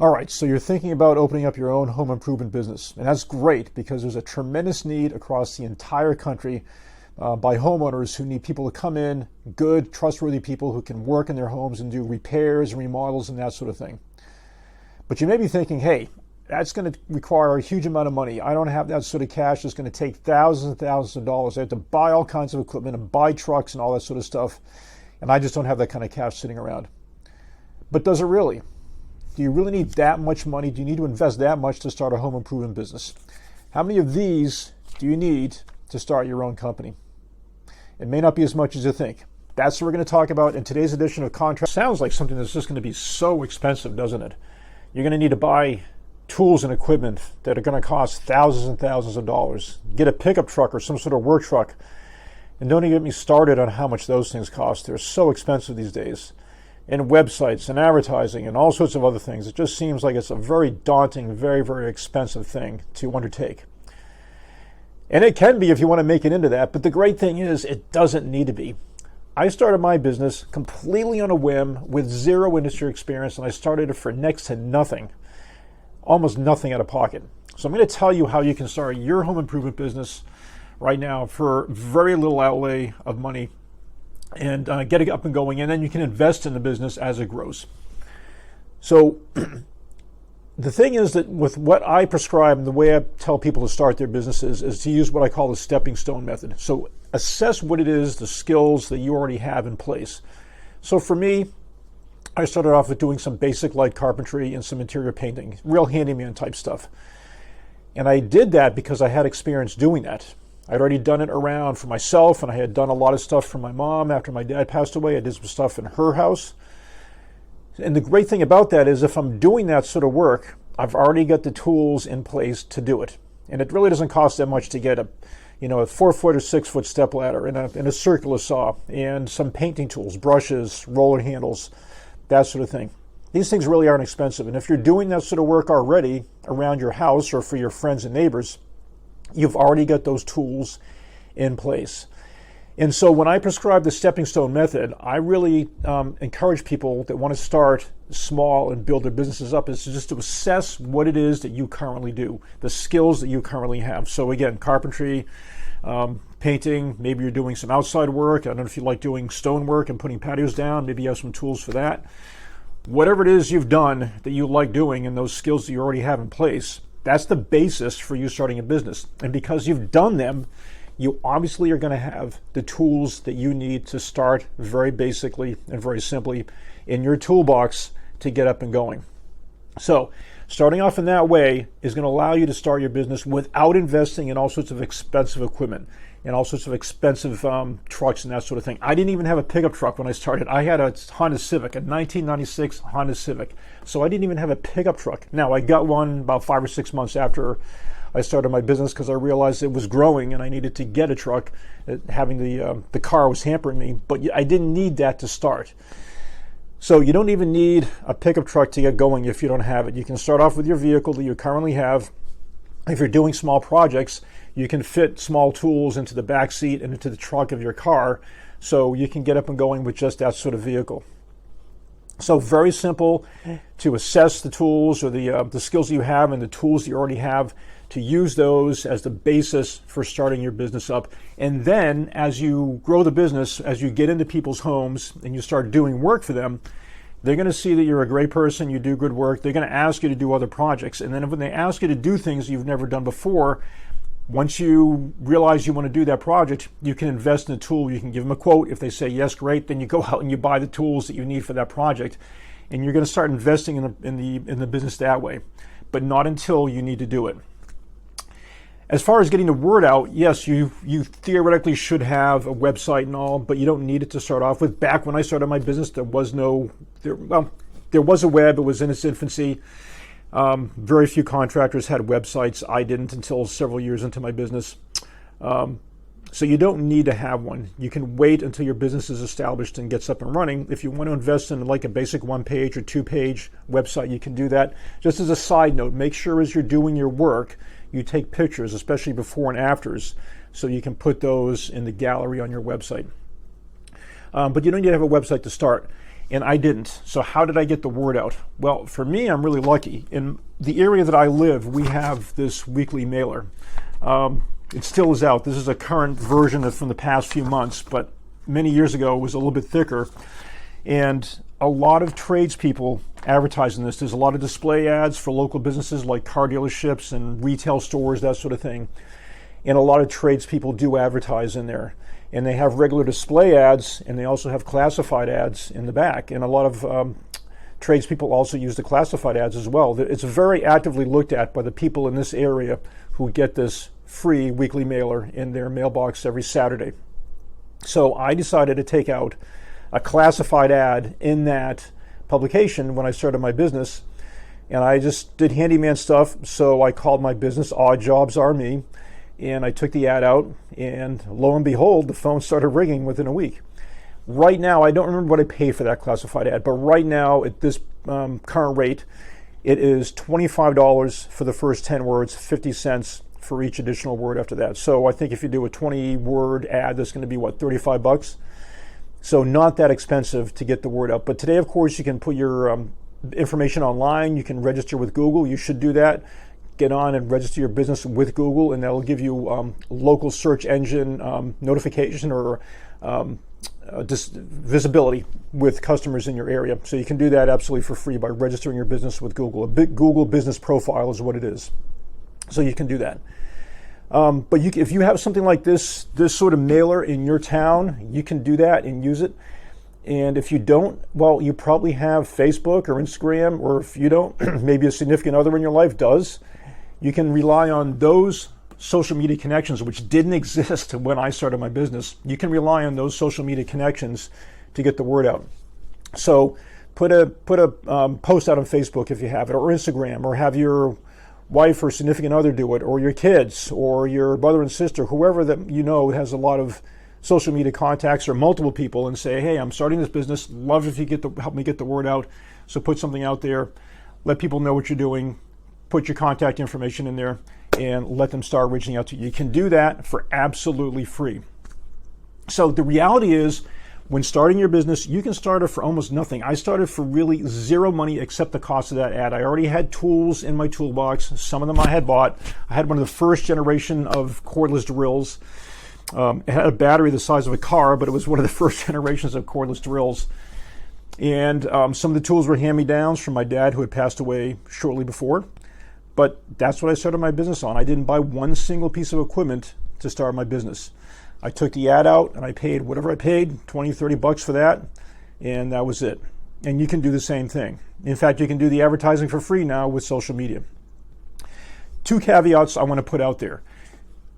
All right, so you're thinking about opening up your own home improvement business, and that's great because there's a tremendous need across the entire country by homeowners who need people to come in, good, trustworthy people who can work in their homes and do repairs and remodels and that sort of thing. But you may be thinking, hey, that's going to require a huge amount of money. I don't have that sort of cash. It's going to take thousands and thousands of dollars. I have to buy all kinds of equipment and buy trucks and all that sort of stuff, and I just don't have that kind of cash sitting around. But does it really? Do you really need that much money? Do you need to invest that much to start a home improvement business? How many of these do you need to start your own company? It may not be as much as you think. That's what we're going to talk about in today's edition of Contractor. Sounds like something that's just going to be so expensive, doesn't it? You're going to need to buy tools and equipment that are going to cost thousands and thousands of dollars. Get a pickup truck or some sort of work truck. And don't even get me started on how much those things cost. They're so expensive these days. And websites and advertising and all sorts of other things. It just seems like it's a very daunting, very, very expensive thing to undertake. And it can be if you want to make it into that, but the great thing is it doesn't need to be. I started my business completely on a whim with zero industry experience, and I started it for next to nothing, almost nothing out of pocket. So I'm going to tell you how you can start your home improvement business right now for very little outlay of money and get it up and going, and then you can invest in the business as it grows. So the thing is that with what I prescribe and the way I tell people to start their businesses is to use what I call the stepping stone method. So assess what it is, the skills that you already have in place. So for me, I started off with doing some basic light carpentry and some interior painting, real handyman type stuff. And I did that because I had experience doing that. I'd already done it around for myself, and I had done a lot of stuff for my mom after my dad passed away. I did some stuff in her house. And the great thing about that is if I'm doing that sort of work, I've already got the tools in place to do it. And it really doesn't cost that much to get a 4-foot or 6-foot step ladder and a circular saw and some painting tools, brushes, roller handles, that sort of thing. These things really aren't expensive. And if you're doing that sort of work already around your house or for your friends and neighbors, you've already got those tools in place. And so when I prescribe the stepping stone method, I really encourage people that want to start small and build their businesses up is just to assess what it is that you currently do, the skills that you currently have. So again, carpentry, painting, maybe you're doing some outside work. I don't know if you like doing stone work and putting patios down. Maybe you have some tools for that. Whatever it is you've done that you like doing and those skills that you already have in place, that's the basis for you starting a business. And because you've done them, you obviously are going to have the tools that you need to start very basically and very simply in your toolbox to get up and going. So starting off in that way is going to allow you to start your business without investing in all sorts of expensive equipment and all sorts of expensive trucks and that sort of thing. I didn't even have a pickup truck when I started. I had a Honda Civic, a 1996 Honda Civic. So I didn't even have a pickup truck. Now I got one about 5 or 6 months after I started my business because I realized it was growing and I needed to get a truck. Having the car was hampering me, but I didn't need that to start. So you don't even need a pickup truck to get going if you don't have it. You can start off with your vehicle that you currently have. If you're doing small projects, you can fit small tools into the back seat and into the trunk of your car, so you can get up and going with just that sort of vehicle. So very simple to assess the tools or the skills you have and the tools you already have, to use those as the basis for starting your business up. And then as you grow the business, as you get into people's homes and you start doing work for them, they're going to see that you're a great person, you do good work. They're going to ask you to do other projects. And then when they ask you to do things you've never done before, once you realize you want to do that project, you can invest in a tool. You can give them a quote. If they say yes, great, then you go out and you buy the tools that you need for that project. And you're going to start investing in the business that way, but not until you need to do it. As far as getting the word out, yes, you theoretically should have a website and all, but you don't need it to start off with. Back when I started my business, there was a web. It was in its infancy. Very few contractors had websites. I didn't until several years into my business. So you don't need to have one. You can wait until your business is established and gets up and running. If you want to invest in like a basic 1-page or 2-page website, you can do that. Just as a side note, make sure as you're doing your work, you take pictures, especially before and afters, so you can put those in the gallery on your website. But you don't need to have a website to start. and I didn't. So how did I get the word out? Well, for me, I'm really lucky. In the area that I live, we have this weekly mailer. It still is out. This is a current version from the past few months, but many years ago it was a little bit thicker. And a lot of tradespeople advertise in this. There's a lot of display ads for local businesses like car dealerships and retail stores, that sort of thing. And a lot of tradespeople do advertise in there. And they have regular display ads, and they also have classified ads in the back. And a lot of tradespeople also use the classified ads as well. It's very actively looked at by the people in this area who get this free weekly mailer in their mailbox every Saturday. So I decided to take out a classified ad in that publication when I started my business, and I just did handyman stuff. So I called my business Odd Jobs Are Me, and I took the ad out, and lo and behold, the phone started ringing within a week. Right now, I don't remember what I paid for that classified ad, but right now at this current rate, it is $25 for the first 10 words, 50 cents for each additional word after that. So I think if you do a 20-word ad, that's going to be, what, 35 bucks? So not that expensive to get the word out. But today, of course, you can put your information online. You can register with Google. You should do that. Get on and register your business with Google, and that'll give you local search engine notification or visibility with customers in your area. So you can do that absolutely for free by registering your business with Google. A big Google business profile is what it is. So you can do that. But if you have something like this sort of mailer in your town, you can do that and use it. And if you don't, well, you probably have Facebook or Instagram, or if you don't, maybe a significant other in your life does. You can rely on those social media connections, which didn't exist when I started my business. You can rely on those social media connections to get the word out. So put a post out on Facebook if you have it, or Instagram, or have your wife or significant other do it, or your kids, or your brother and sister, whoever that you know has a lot of social media contacts, or multiple people, and say, hey, I'm starting this business. Love if you help me get the word out. So put something out there, let people know what you're doing, put your contact information in there, and let them start reaching out to you. You can do that for absolutely free. So the reality is, when starting your business, you can start it for almost nothing. I started for really zero money except the cost of that ad. I already had tools in my toolbox. Some of them I had bought. I had one of the first generation of cordless drills. It had a battery the size of a car, but it was one of the first generations of cordless drills. And some of the tools were hand-me-downs from my dad, who had passed away shortly before. But that's what I started my business on. I didn't buy one single piece of equipment to start my business. I took the ad out and I paid whatever I paid, 20, 30 bucks for that, and that was it. And you can do the same thing. In fact, you can do the advertising for free now with social media. Two caveats I want to put out there.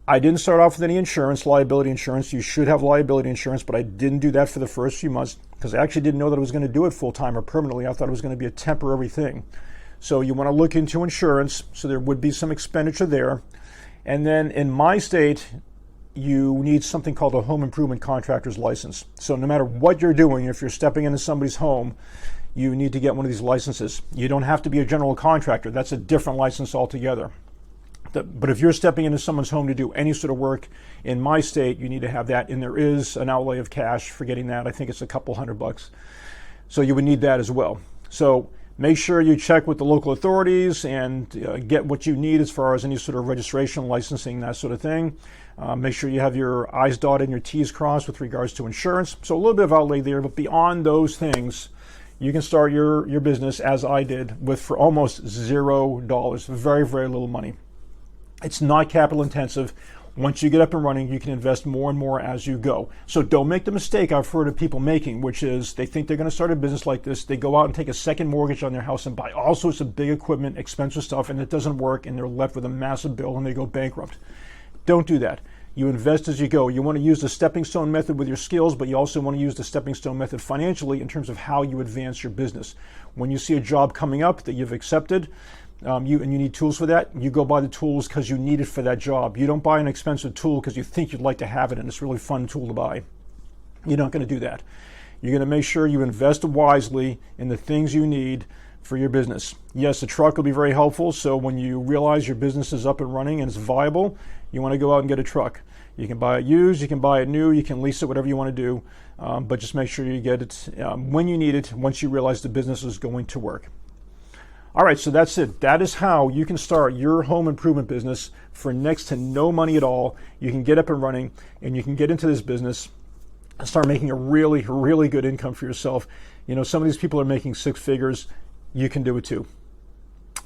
I didn't start off with any insurance, liability insurance. You should have liability insurance, but I didn't do that for the first few months because I actually didn't know that I was going to do it full-time or permanently. I thought it was going to be a temporary thing. So you want to look into insurance, so there would be some expenditure there. And then in my state, you need something called a home improvement contractor's license. So no matter what you're doing, if you're stepping into somebody's home, you need to get one of these licenses. You don't have to be a general contractor. That's a different license altogether. But if you're stepping into someone's home to do any sort of work in my state, you need to have that. And there is an outlay of cash for getting that. I think it's a couple $100. So you would need that as well. So make sure you check with the local authorities and get what you need as far as any sort of registration, licensing, that sort of thing. Make sure you have your I's dotted and your T's crossed with regards to insurance. So a little bit of outlay there, but beyond those things, you can start your business, as I did, with for almost $0. Very, very little money. It's not capital intensive. Once you get up and running, you can invest more and more as you go. So don't make the mistake I've heard of people making, which is they think they're going to start a business like this. They go out and take a second mortgage on their house and buy all sorts of big equipment, expensive stuff, and it doesn't work, and they're left with a massive bill and they go bankrupt. Don't do that. You invest as you go. You want to use the stepping stone method with your skills, but you also want to use the stepping stone method financially in terms of how you advance your business. When you see a job coming up that you've accepted, you need tools for that, you go buy the tools because you need it for that job. You don't buy an expensive tool because you think you'd like to have it and it's a really fun tool to buy. You're not going to do that. You're going to make sure you invest wisely in the things you need for your business. Yes, a truck will be very helpful, so when you realize your business is up and running and it's viable, you want to go out and get a truck. You can buy it used, you can buy it new, you can lease it, whatever you want to do. but just make sure you get it when you need it, once you realize the business is going to work. All right, so that's it. That is how you can start your home improvement business for next to no money at all. You can get up and running, and you can get into this business and start making a really, really good income for yourself. You know, some of these people are making six figures. You can do it too.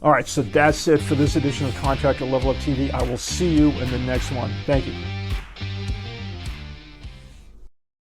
All right, so that's it for this edition of Contractor Level Up TV. I will see you in the next one. Thank you.